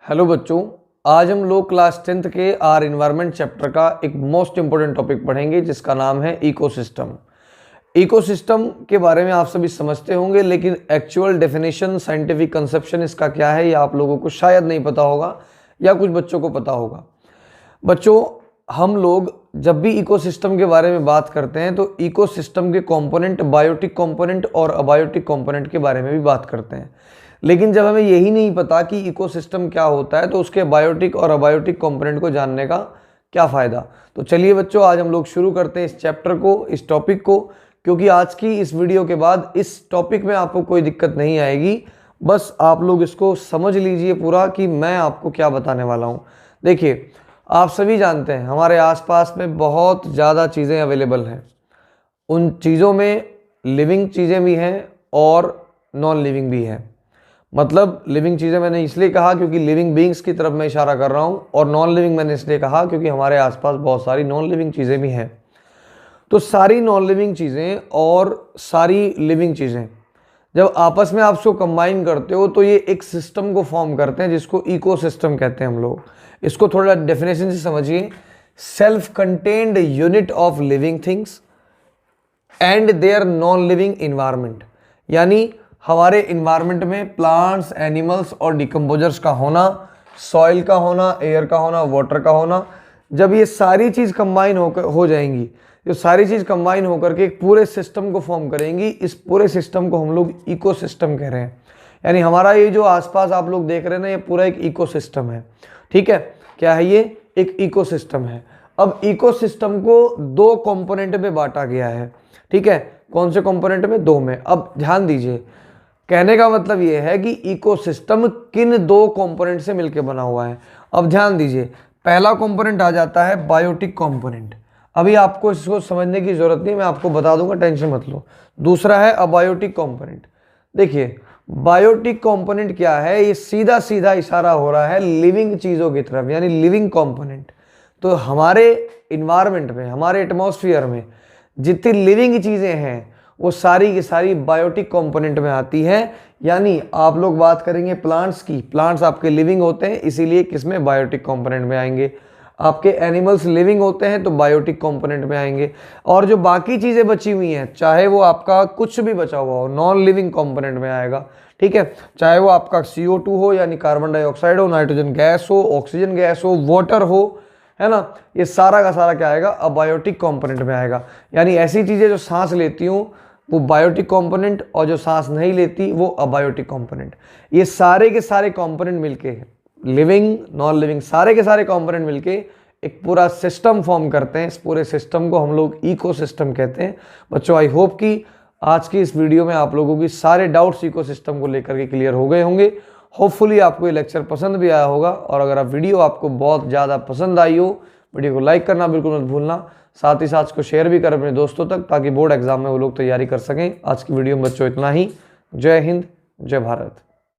Hello बच्चों, आज हम लोग क्लास 10th के आर इन्वायरमेंट चैप्टर का एक मोस्ट इंपोर्टेंट टॉपिक पढ़ेंगे जिसका नाम है इकोसिस्टम। इकोसिस्टम के बारे में आप सभी समझते होंगे, लेकिन एक्चुअल डेफिनेशन, साइंटिफिक कंसेप्शन इसका क्या है ये आप लोगों को शायद नहीं पता होगा या कुछ बच्चों को पता होगा। बच्चों, हम लोग जब भी इकोसिस्टम के बारे में बात करते हैं तो इकोसिस्टम के कंपोनेंट, बायोटिक कंपोनेंट और अबायोटिक कंपोनेंट के बारे में भी बात करते हैं। लेकिन जब हमें यही नहीं पता कि इकोसिस्टम क्या होता है तो उसके बायोटिक और अबायोटिक कंपोनेंट को जानने का क्या फ़ायदा। तो चलिए बच्चों, आज हम लोग शुरू करते हैं इस चैप्टर को, इस टॉपिक को, क्योंकि आज की इस वीडियो के बाद इस टॉपिक में आपको कोई दिक्कत नहीं आएगी। बस आप लोग इसको समझ लीजिए पूरा कि मैं आपको क्या बताने वाला हूँ। देखिए, आप सभी जानते हैं हमारे आसपास में बहुत ज़्यादा चीज़ें अवेलेबल हैं। उन चीज़ों में लिविंग चीज़ें भी हैं और नॉन लिविंग भी हैं। मतलब लिविंग चीज़ें मैंने इसलिए कहा क्योंकि लिविंग बीइंग्स की तरफ मैं इशारा कर रहा हूँ, और नॉन लिविंग मैंने इसलिए कहा क्योंकि हमारे आसपास बहुत सारी नॉन लिविंग चीज़ें भी हैं। तो सारी नॉन लिविंग चीज़ें और सारी लिविंग चीज़ें जब आपस में आप उसको कंबाइन करते हो तो ये एक सिस्टम को फॉर्म करते हैं जिसको इकोसिस्टम कहते हैं हम लोग। इसको थोड़ा डेफिनेशन से समझिए। Self contained unit of living things and their non living environment, यानी हमारे इन्वायरमेंट में प्लांट्स, एनिमल्स और डिकम्पोजर्स का होना, सॉइल का होना, एयर का होना, वाटर का होना, जब ये सारी चीज़ कंबाइन हो जाएंगी, जो सारी चीज़ कंबाइन होकर के एक पूरे सिस्टम को फॉर्म करेंगी, इस पूरे सिस्टम को हम लोग इकोसिस्टम कह रहे हैं। यानी हमारा ये जो आसपास आप लोग देख रहे हैं ना, ये पूरा एक इकोसिस्टम है। ठीक है, क्या है ये? एक इकोसिस्टम है। अब इकोसिस्टम को दो कंपोनेंट में बांटा गया है। ठीक है, कौन से कंपोनेंट में? दो में। अब ध्यान दीजिए, कहने का मतलब ये है कि इकोसिस्टम किन दो कंपोनेंट से मिलकर बना हुआ है। अब ध्यान दीजिए, पहला कंपोनेंट आ जाता है बायोटिक कंपोनेंट। अभी आपको इसको समझने की जरूरत नहीं, मैं आपको बता दूंगा, टेंशन मत लो। दूसरा है अबायोटिक कंपोनेंट। देखिए, बायोटिक कंपोनेंट क्या है? ये सीधा सीधा इशारा हो रहा है लिविंग चीज़ों की तरफ, यानी लिविंग कंपोनेंट। तो हमारे इन्वायरमेंट में, हमारे एटमॉस्फेयर में जितनी लिविंग चीज़ें हैं वो सारी की सारी बायोटिक कंपोनेंट में आती है। यानी आप लोग बात करेंगे प्लांट्स की, प्लांट्स आपके लिविंग होते हैं, इसीलिए किसमें? बायोटिक कंपोनेंट में आएंगे। आपके एनिमल्स लिविंग होते हैं तो बायोटिक कंपोनेंट में आएंगे। और जो बाकी चीज़ें बची हुई हैं, चाहे वो आपका कुछ भी बचा हुआ हो, नॉन लिविंग कंपोनेंट में आएगा। ठीक है, चाहे वो आपका CO2 हो यानी कार्बन डाइऑक्साइड हो, नाइट्रोजन गैस हो, ऑक्सीजन गैस हो, वाटर हो, है ना, ये सारा का सारा क्या आएगा? अबायोटिक कंपोनेंट में आएगा। यानी ऐसी चीज़ें जो सांस लेती हूँ वो बायोटिक कंपोनेंट, और जो सांस नहीं लेती वो अबायोटिक कंपोनेंट। ये सारे के सारे कंपोनेंट मिलके, लिविंग, नॉन लिविंग, सारे के सारे कंपोनेंट मिलके एक पूरा सिस्टम फॉर्म करते हैं। इस पूरे सिस्टम को हम लोग इकोसिस्टम कहते हैं। बच्चों, आई होप कि आज की इस वीडियो में आप लोगों की सारे डाउट्स इकोसिस्टम को लेकर के क्लियर हो गए होंगे। होपफुली आपको ये लेक्चर पसंद भी आया होगा, और अगर आप वीडियो आपको बहुत ज़्यादा पसंद आई हो, वीडियो को लाइक करना बिल्कुल मत भूलना। साथ ही साथ इसको शेयर भी कर अपने दोस्तों तक, ताकि बोर्ड एग्जाम में वो लोग तैयारी कर सकें। आज की वीडियो में बच्चों इतना ही। जय हिंद, जय भारत।